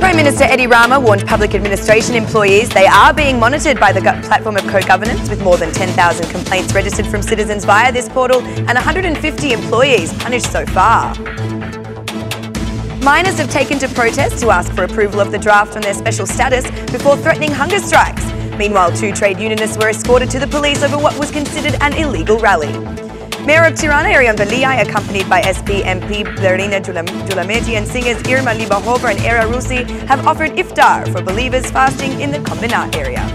Prime Minister Rama warned public administration employees they are being monitored by the platform of co-governance, with more than 10,000 complaints registered from citizens via this portal and 150 employees punished so far. Miners have taken to protest to ask for approval of the draft on their special status before threatening hunger strikes. Meanwhile, 2 trade unionists were escorted to the police over what was considered an illegal rally. Mayor of Tirana, Arian Valiai, accompanied by SP MP Blerina Julameti and singers Irma Libahova and Era Rusi, have offered Iftar for believers fasting in the Kombinat area.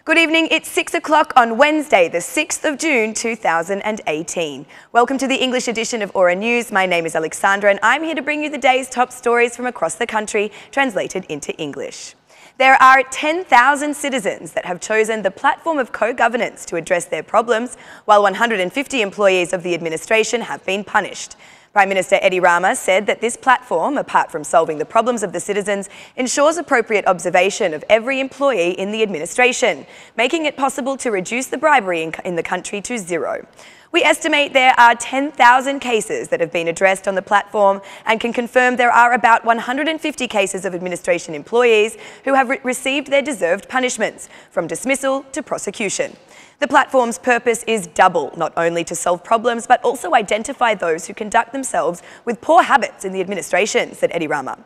Good evening, it's 6 o'clock on Wednesday, the 6th of June 2018. Welcome to the English edition of Aura News. My name is Alexandra and I'm here to bring you the day's top stories from across the country, translated into English. There are 10,000 citizens that have chosen the platform of co-governance to address their problems, while 150 employees of the administration have been punished. Prime Minister Rama said that this platform, apart from solving the problems of the citizens, ensures appropriate observation of every employee in the administration, making it possible to reduce the bribery in the country to zero. We estimate there are 10,000 cases that have been addressed on the platform and can confirm there are about 150 cases of administration employees who have received their deserved punishments, from dismissal to prosecution. The platform's purpose is double, not only to solve problems but also identify those who conduct themselves with poor habits in the administration, said Rama.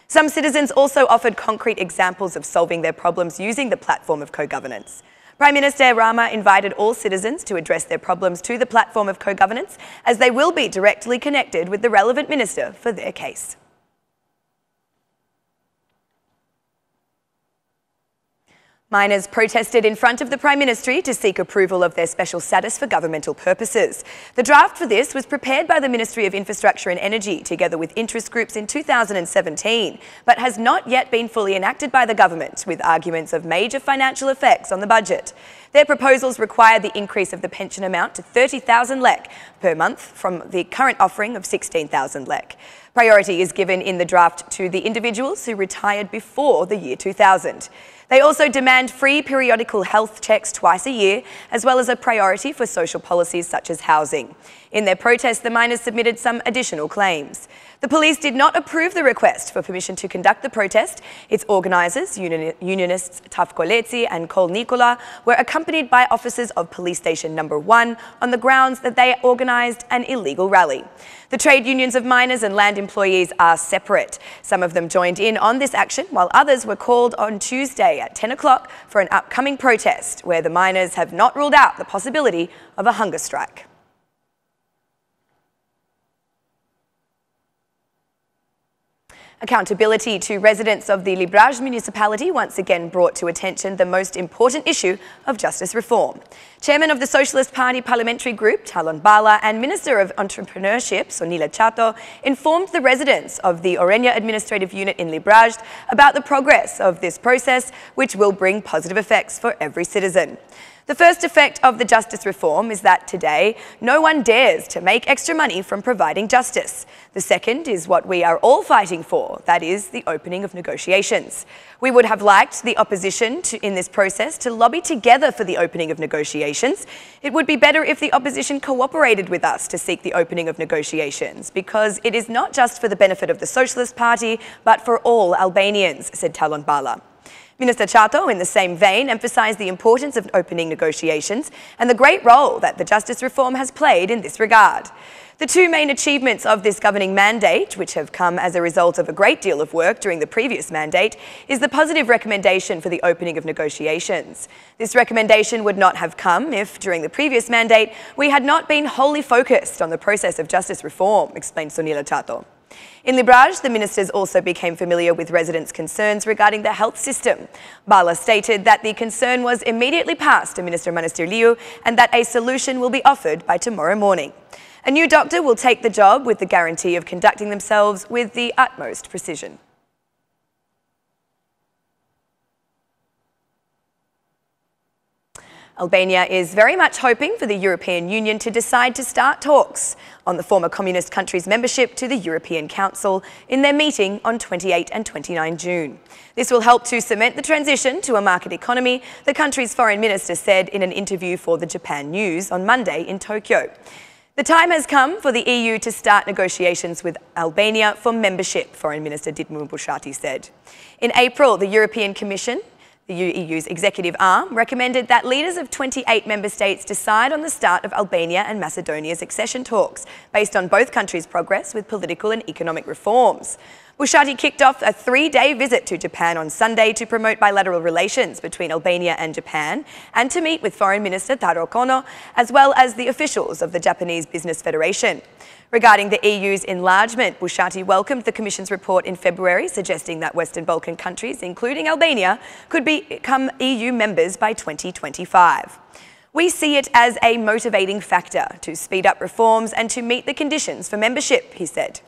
Some citizens also offered concrete examples of solving their problems using the platform of co-governance. Prime Minister Rama invited all citizens to address their problems to the platform of co-governance, as they will be directly connected with the relevant minister for their case. Miners protested in front of the Prime Ministry to seek approval of their special status for governmental purposes. The draft for this was prepared by the Ministry of Infrastructure and Energy together with interest groups in 2017, but has not yet been fully enacted by the government, with arguments of major financial effects on the budget. Their proposals require the increase of the pension amount to 30,000 lek per month from the current offering of 16,000 lek. Priority is given in the draft to the individuals who retired before the year 2000. They also demand free periodical health checks twice a year, as well as a priority for social policies such as housing. In their protest, the miners submitted some additional claims. The police did not approve the request for permission to conduct the protest. Its organisers, unionists Tafkoletsi and Kol Nikola, were accompanied by officers of Police Station No. 1 on the grounds that they organised an illegal rally. The trade unions of miners and land employees are separate. Some of them joined in on this action, while others were called on Tuesday at 10 o'clock for an upcoming protest, where the miners have not ruled out the possibility of a hunger strike. Accountability to residents of the Libraj municipality once again brought to attention the most important issue of justice reform. Chairman of the Socialist Party Parliamentary Group, Talon Bala, and Minister of Entrepreneurship, Sonila Chato, informed the residents of the Orenya Administrative Unit in Libraj about the progress of this process, which will bring positive effects for every citizen. The first effect of the justice reform is that today no one dares to make extra money from providing justice. The second is what we are all fighting for, that is the opening of negotiations. We would have liked the opposition in this process to lobby together for the opening of negotiations. It would be better if the opposition cooperated with us to seek the opening of negotiations, because it is not just for the benefit of the Socialist Party, but for all Albanians, said Talon Bala. Minister Chato, in the same vein, emphasised the importance of opening negotiations and the great role that the justice reform has played in this regard. The two main achievements of this governing mandate, which have come as a result of a great deal of work during the previous mandate, is the positive recommendation for the opening of negotiations. This recommendation would not have come if, during the previous mandate, we had not been wholly focused on the process of justice reform, explained Sonila Chato. In Libraj, the ministers also became familiar with residents' concerns regarding the health system. Bala stated that the concern was immediately passed to Minister Manastirliu and that a solution will be offered by tomorrow morning. A new doctor will take the job with the guarantee of conducting themselves with the utmost precision. Albania is very much hoping for the European Union to decide to start talks on the former communist country's membership to the European Council in their meeting on 28 and 29 June. This will help to cement the transition to a market economy, the country's foreign minister said in an interview for the Japan News on Monday in Tokyo. The time has come for the EU to start negotiations with Albania for membership, Foreign Minister Ditmur Bushati said. In April, the European Commission, the EU's executive arm, recommended that leaders of 28 member states decide on the start of Albania and Macedonia's accession talks, based on both countries' progress with political and economic reforms. Bushati kicked off a 3-day visit to Japan on Sunday to promote bilateral relations between Albania and Japan and to meet with Foreign Minister Taro Kono, as well as the officials of the Japanese Business Federation. Regarding the EU's enlargement, Bushati welcomed the Commission's report in February, suggesting that Western Balkan countries, including Albania, could become EU members by 2025. We see it as a motivating factor to speed up reforms and to meet the conditions for membership, he said.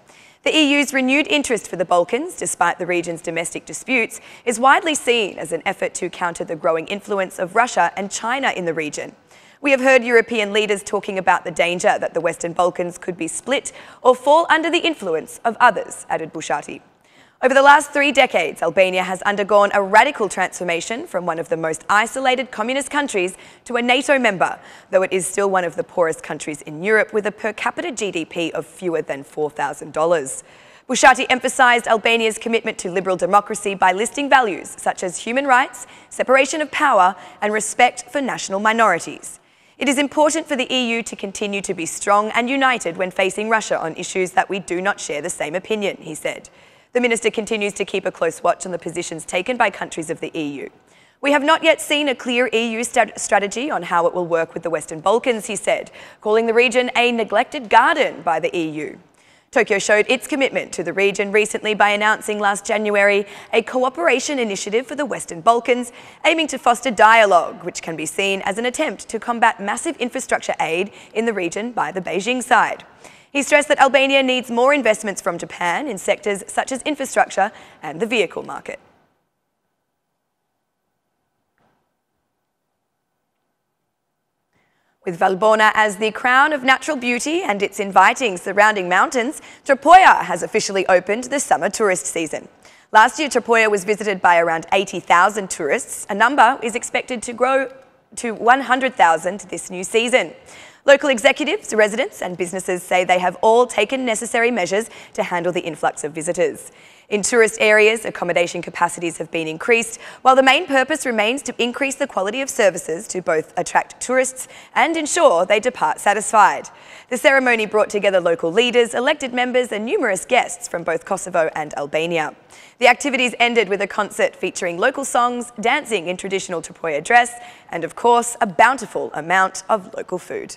The EU's renewed interest for the Balkans, despite the region's domestic disputes, is widely seen as an effort to counter the growing influence of Russia and China in the region. We have heard European leaders talking about the danger that the Western Balkans could be split or fall under the influence of others, added Bushati. Over the last 3 decades, Albania has undergone a radical transformation from one of the most isolated communist countries to a NATO member, though it is still one of the poorest countries in Europe with a per capita GDP of fewer than $4,000. Bushati emphasised Albania's commitment to liberal democracy by listing values such as human rights, separation of power and respect for national minorities. It is important for the EU to continue to be strong and united when facing Russia on issues that we do not share the same opinion, he said. The minister continues to keep a close watch on the positions taken by countries of the EU. We have not yet seen a clear EU strategy on how it will work with the Western Balkans, he said, calling the region a neglected garden by the EU. Tokyo showed its commitment to the region recently by announcing last January a cooperation initiative for the Western Balkans, aiming to foster dialogue, which can be seen as an attempt to combat massive infrastructure aid in the region by the Beijing side. He stressed that Albania needs more investments from Japan in sectors such as infrastructure and the vehicle market. With Valbona as the crown of natural beauty and its inviting surrounding mountains, Tropoja has officially opened the summer tourist season. Last year, Tropoja was visited by around 80,000 tourists. A number is expected to grow to 100,000 this new season. Local executives, residents and businesses say they have all taken necessary measures to handle the influx of visitors. In tourist areas, accommodation capacities have been increased, while the main purpose remains to increase the quality of services to both attract tourists and ensure they depart satisfied. The ceremony brought together local leaders, elected members and numerous guests from both Kosovo and Albania. The activities ended with a concert featuring local songs, dancing in traditional Tropoja dress and, of course, a bountiful amount of local food.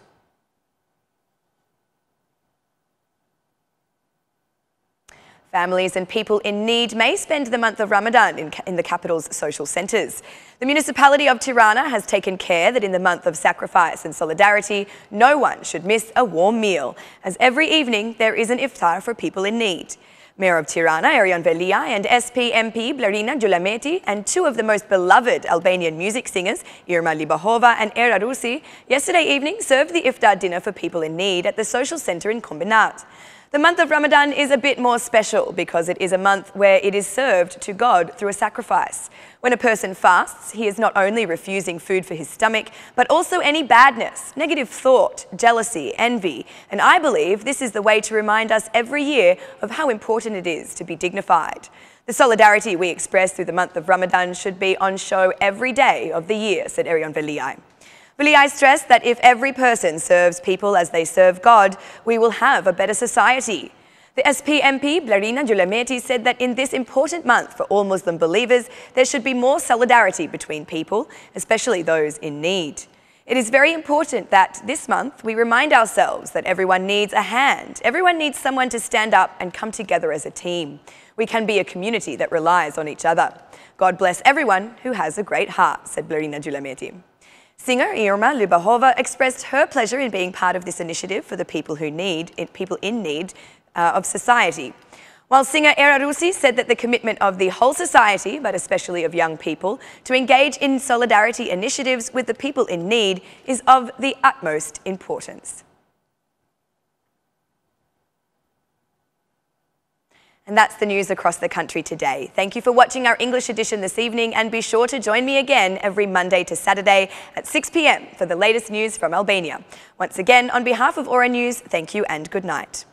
Families and people in need may spend the month of Ramadan in the capital's social centres. The municipality of Tirana has taken care that in the month of sacrifice and solidarity, no one should miss a warm meal, as every evening there is an iftar for people in need. Mayor of Tirana, Erion Velia, and SP MP Blerina Gjulameti, and 2 of the most beloved Albanian music singers, Irma Libahova and Era Rusi, yesterday evening served the iftar dinner for people in need at the social centre in Kombinat. The month of Ramadan is a bit more special because it is a month where it is served to God through a sacrifice. When a person fasts, he is not only refusing food for his stomach, but also any badness, negative thought, jealousy, envy. And I believe this is the way to remind us every year of how important it is to be dignified. The solidarity we express through the month of Ramadan should be on show every day of the year, said Erion Veliai. Veliai stressed that if every person serves people as they serve God, we will have a better society. The SP MP, Blerina Gjulameti, said that in this important month for all Muslim believers, there should be more solidarity between people, especially those in need. It is very important that this month we remind ourselves that everyone needs a hand. Everyone needs someone to stand up and come together as a team. We can be a community that relies on each other. God bless everyone who has a great heart, said Blerina Gjulameti. Singer Irma Libahova expressed her pleasure in being part of this initiative for the people in need of society. While singer Era Rusi said that the commitment of the whole society, but especially of young people, to engage in solidarity initiatives with the people in need is of the utmost importance. And that's the news across the country today. Thank you for watching our English edition this evening, and be sure to join me again every Monday to Saturday at 6 p.m. for the latest news from Albania. Once again, on behalf of Aura News, thank you and good night.